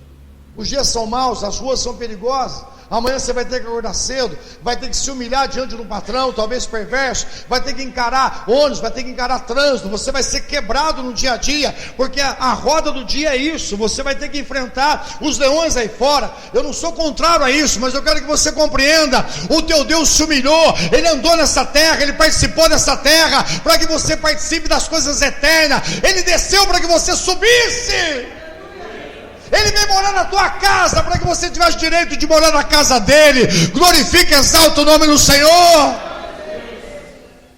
A: Os dias são maus, as ruas são perigosas. Amanhã você vai ter que acordar cedo, vai ter que se humilhar diante de um patrão, talvez perverso, vai ter que encarar ônibus, vai ter que encarar trânsito, você vai ser quebrado no dia a dia, porque a roda do dia é isso. Você vai ter que enfrentar os leões aí fora. Eu não sou contrário a isso, mas eu quero que você compreenda: o teu Deus se humilhou, Ele andou nessa terra, Ele participou dessa terra, para que você participe das coisas eternas. Ele desceu para que você subisse. Ele veio morar na tua casa para que você tivesse direito de morar na casa dele. Glorifica e exalta o nome do Senhor.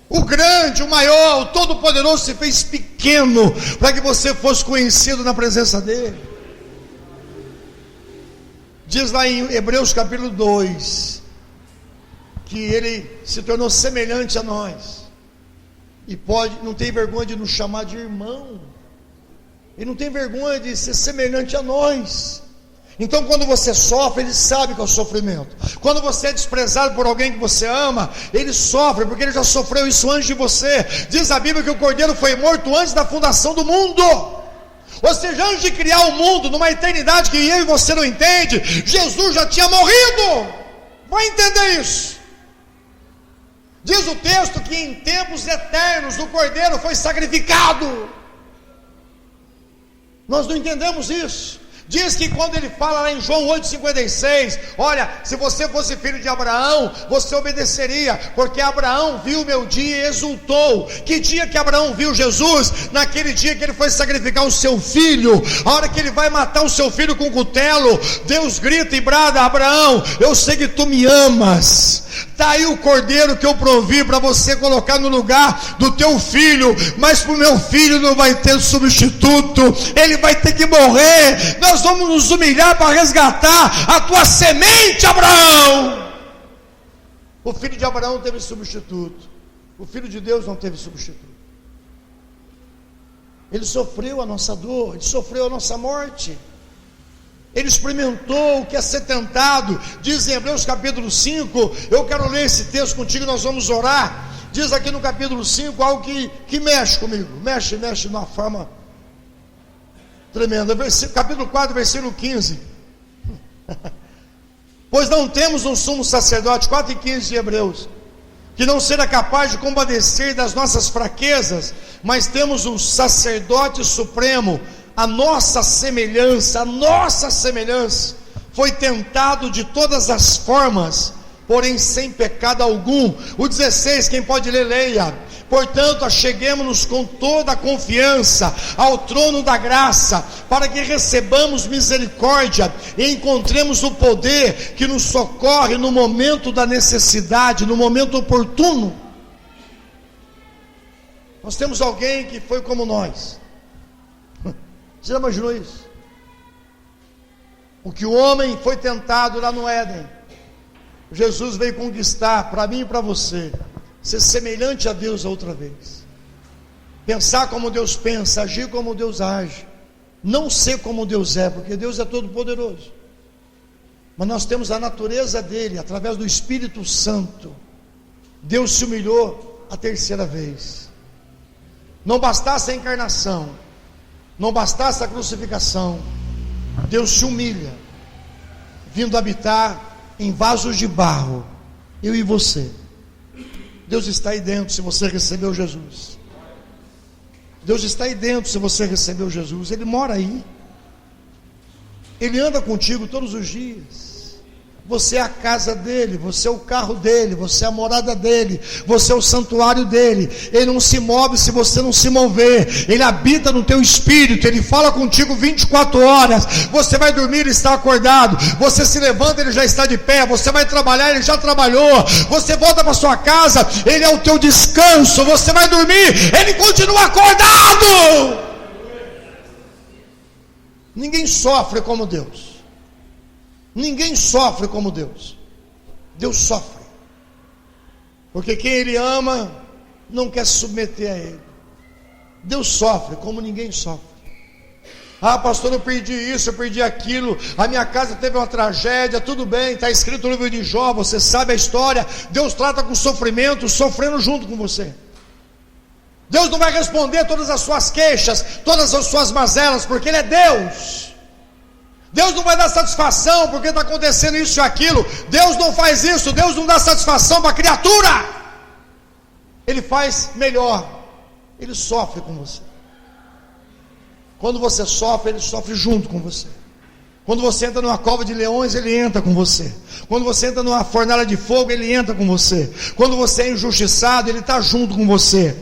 A: O grande, o maior, o todo-poderoso se fez pequeno para que você fosse conhecido na presença dele. Diz lá em Hebreus capítulo 2 que ele se tornou semelhante a nós e não tem vergonha de nos chamar de irmão. Ele não tem vergonha de ser semelhante a nós. Então quando você sofre, ele sabe que é o sofrimento. Quando você é desprezado por alguém que você ama, ele sofre, porque ele já sofreu isso antes de você. Diz a Bíblia que o Cordeiro foi morto antes da fundação do mundo. Ou seja, antes de criar o mundo, numa eternidade que eu e você não entende, Jesus já tinha morrido. Vai entender isso. Diz o texto que em tempos eternos o Cordeiro foi sacrificado. Nós não entendemos isso. Diz que quando ele fala lá em João 8,56, olha, se você fosse filho de Abraão, você obedeceria, porque Abraão viu o meu dia e exultou. Que dia que Abraão viu Jesus? Naquele dia que ele foi sacrificar o seu filho. A hora que ele vai matar o seu filho com cutelo, Deus grita e brada: Abraão, eu sei que tu me amas. Está aí o cordeiro que eu provi para você colocar no lugar do teu filho, mas para o meu filho não vai ter substituto, ele vai ter que morrer. Nós vamos nos humilhar para resgatar a tua semente, Abraão. O filho de Abraão teve substituto, o filho de Deus não teve substituto. Ele sofreu a nossa dor, ele sofreu a nossa morte. Ele experimentou o que é ser tentado. Diz em Hebreus capítulo 5, eu quero ler esse texto contigo, nós vamos orar. Diz aqui no capítulo 5 algo que mexe comigo, mexe de uma forma tremenda. Capítulo 4, versículo 15. Pois não temos um sumo sacerdote, 4 e 15 de Hebreus, que não será capaz de compadecer das nossas fraquezas, mas temos um sacerdote supremo, a nossa semelhança, foi tentado de todas as formas, porém sem pecado algum. O 16, quem pode ler, leia. Portanto, acheguemo-nos com toda a confiança ao trono da graça, para que recebamos misericórdia e encontremos o poder que nos socorre no momento da necessidade, no momento oportuno. Nós temos alguém que foi como nós. Você já imaginou isso? O que o homem foi tentado lá no Éden, Jesus veio conquistar para mim e para você, ser semelhante a Deus a outra vez, pensar como Deus pensa, agir como Deus age, não ser como Deus é, porque Deus é todo poderoso, mas nós temos a natureza dele, através do Espírito Santo. Deus se humilhou a terceira vez. Não bastasse a encarnação, não bastasse a crucificação, Deus se humilha, vindo habitar em vasos de barro, eu e você. Deus está aí dentro se você recebeu Jesus. Deus está aí dentro se você recebeu Jesus. Ele mora aí, Ele anda contigo todos os dias. Você é a casa dele, você é o carro dele, você é a morada dele, você é o santuário dele. Ele não se move se você não se mover. Ele habita no teu espírito, ele fala contigo 24 horas. Você vai dormir, ele está acordado. Você se levanta, ele já está de pé. Você vai trabalhar, ele já trabalhou. Você volta para sua casa, ele é o teu descanso. Você vai dormir, ele continua acordado. Ninguém sofre como Deus. Ninguém sofre como Deus. Deus sofre, porque quem Ele ama não quer se submeter a Ele. Deus sofre como ninguém sofre. Ah, pastor, eu perdi isso, eu perdi aquilo, a minha casa teve uma tragédia. Tudo bem, está escrito no livro de Jó, você sabe a história. Deus trata com sofrimento, sofrendo junto com você. Deus não vai responder todas as suas queixas, todas as suas mazelas, porque Ele é Deus. Deus não vai dar satisfação porque está acontecendo isso e aquilo. Deus não faz isso. Deus não dá satisfação para a criatura. Ele faz melhor. Ele sofre com você. Quando você sofre, Ele sofre junto com você. Quando você entra numa cova de leões, Ele entra com você. Quando você entra numa fornalha de fogo, Ele entra com você. Quando você é injustiçado, Ele está junto com você.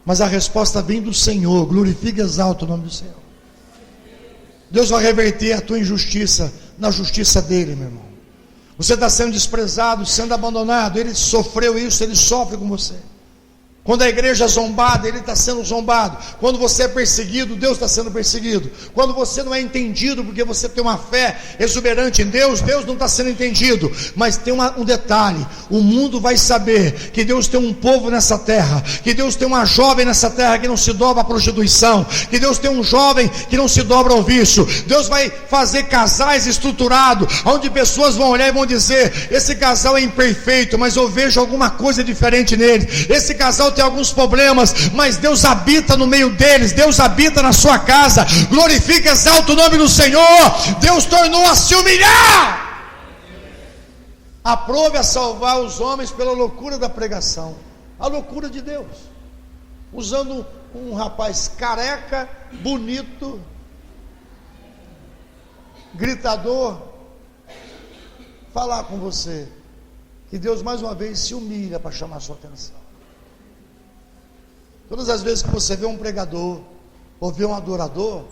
A: Mas a resposta vem do Senhor. Glorifique e exalta o nome do Senhor. Deus vai reverter a tua injustiça na justiça dele, meu irmão. Você está sendo desprezado, sendo abandonado. Ele sofreu isso, Ele sofre com você. Quando a igreja é zombada, ele está sendo zombado. Quando você é perseguido, Deus está sendo perseguido. Quando você não é entendido, porque você tem uma fé exuberante em Deus, Deus não está sendo entendido. Mas tem um detalhe: o mundo vai saber que Deus tem um povo nessa terra, que Deus tem uma jovem nessa terra que não se dobra à prostituição, que Deus tem um jovem que não se dobra ao vício. Deus vai fazer casais estruturados, onde pessoas vão olhar e vão dizer: esse casal é imperfeito, mas eu vejo alguma coisa diferente nele. Esse casal tem alguns problemas, mas Deus habita no meio deles. Deus habita na sua casa. Glorifica, exalta o nome do Senhor. Deus tornou a se humilhar. Aprove a salvar os homens pela loucura da pregação. A loucura de Deus, usando um rapaz careca, bonito, gritador, falar com você que Deus mais uma vez se humilha para chamar a sua atenção. Todas as vezes que você vê um pregador ou vê um adorador,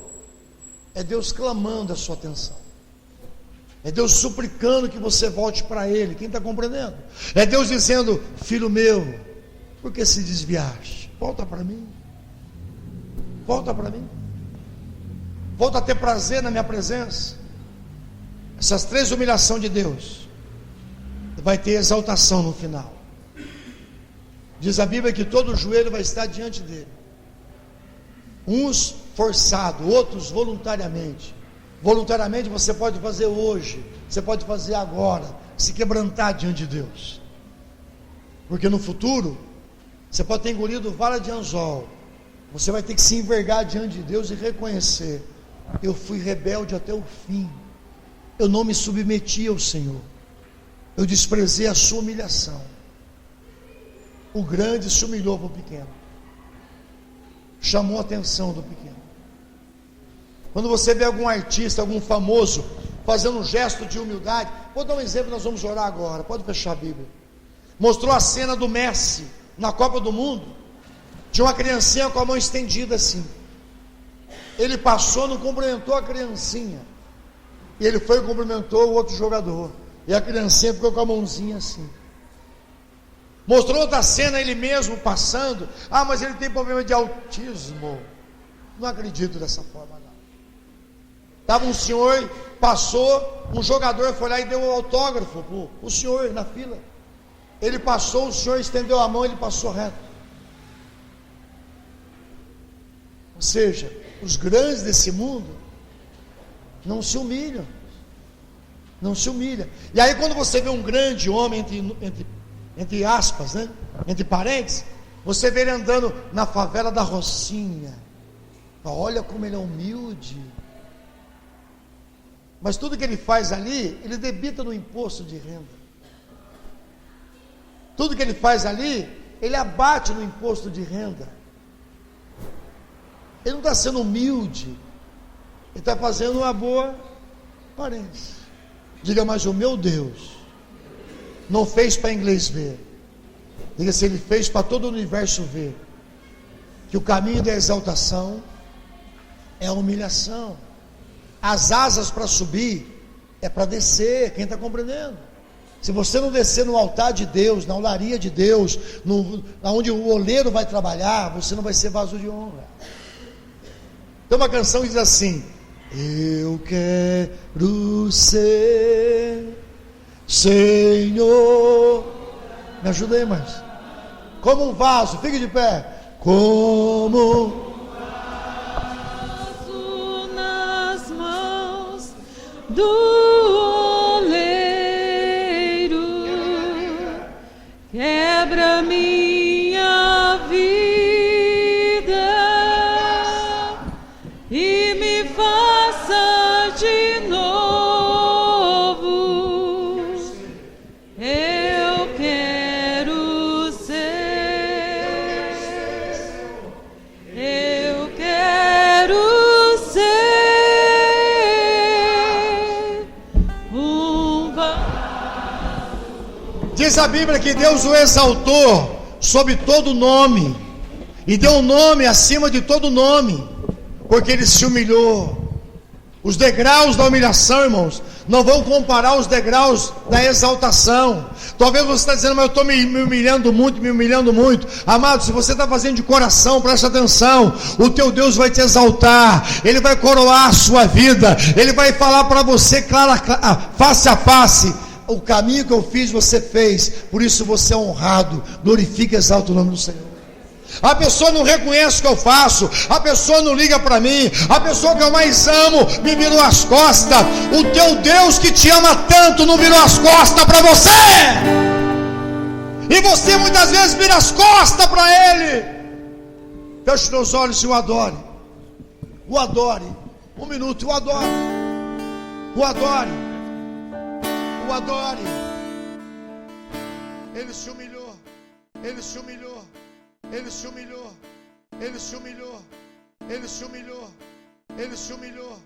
A: é Deus clamando a sua atenção, é Deus suplicando que você volte para Ele. Quem está compreendendo? É Deus dizendo: filho meu, por que se desviaste? Volta para mim, volta para mim, volta a ter prazer na minha presença. Essas três humilhações de Deus, vai ter exaltação no final. Diz a Bíblia que todo joelho vai estar diante dele, uns forçados, outros voluntariamente. Voluntariamente você pode fazer hoje, você pode fazer agora, se quebrantar diante de Deus, porque no futuro você pode ter engolido vara de anzol, você vai ter que se envergar diante de Deus e reconhecer: eu fui rebelde até o fim, eu não me submeti ao Senhor, eu desprezei a sua humilhação. O grande se humilhou para o pequeno, chamou a atenção do pequeno. Quando você vê algum artista, algum famoso fazendo um gesto de humildade, vou dar um exemplo, nós vamos orar agora, pode fechar a Bíblia. Mostrou a cena do Messi na Copa do Mundo, de uma criancinha com a mão estendida assim. Ele passou, não cumprimentou a criancinha, e ele foi e cumprimentou o outro jogador, e a criancinha ficou com a mãozinha assim. Mostrou outra cena, ele mesmo passando: ah, mas ele tem problema de autismo. Não acredito dessa forma não. Estava um senhor, passou, um jogador foi lá e deu um autógrafo para o senhor na fila. Ele passou, o senhor estendeu a mão, ele passou reto. Ou seja, os grandes desse mundo não se humilham, não se humilham. E aí quando você vê um grande homem, entre aspas, né? Entre parênteses, você vê ele andando na favela da Rocinha, olha como ele é humilde, mas tudo que ele faz ali, ele debita no imposto de renda, tudo que ele faz ali, ele abate no imposto de renda. Ele não está sendo humilde, ele está fazendo uma boa aparência. Diga: mas o meu Deus não fez para inglês ver. Diga: se ele fez para todo o universo ver, que o caminho da exaltação é a humilhação. As asas para subir é para descer. Quem está compreendendo? Se você não descer no altar de Deus, na olaria de Deus, onde o oleiro vai trabalhar, você não vai ser vaso de honra. Tem uma canção que diz assim: eu quero ser, Senhor, me ajuda aí, irmãos, como um vaso, fique de pé, como um
B: vaso nas mãos do oleiro, quebra minha vida e me faça de novo. Eu quero ser, eu quero ser um vaso.
A: Diz a Bíblia que Deus o exaltou sobre todo nome, e deu um nome acima de todo nome, porque ele se humilhou. Os degraus da humilhação, irmãos, não vão comparar os degraus da exaltação. Talvez você está dizendo, mas eu estou me humilhando muito. Amado, se você está fazendo de coração, presta atenção. O teu Deus vai te exaltar. Ele vai coroar a sua vida. Ele vai falar para você face a face. O caminho que eu fiz, você fez. Por isso você é honrado. Glorifica e exalta o nome do Senhor. A pessoa não reconhece o que eu faço, a pessoa não liga para mim, a pessoa que eu mais amo me virou as costas. O teu Deus que te ama tanto não virou as costas para você, e você muitas vezes vira as costas para Ele. Feche os teus olhos e o adore. O adore. Um minuto, o adore. O adore. O adore. Ele se humilhou. Ele se humilhou. Ele se humilhou, ele se humilhou, ele se humilhou, ele se humilhou.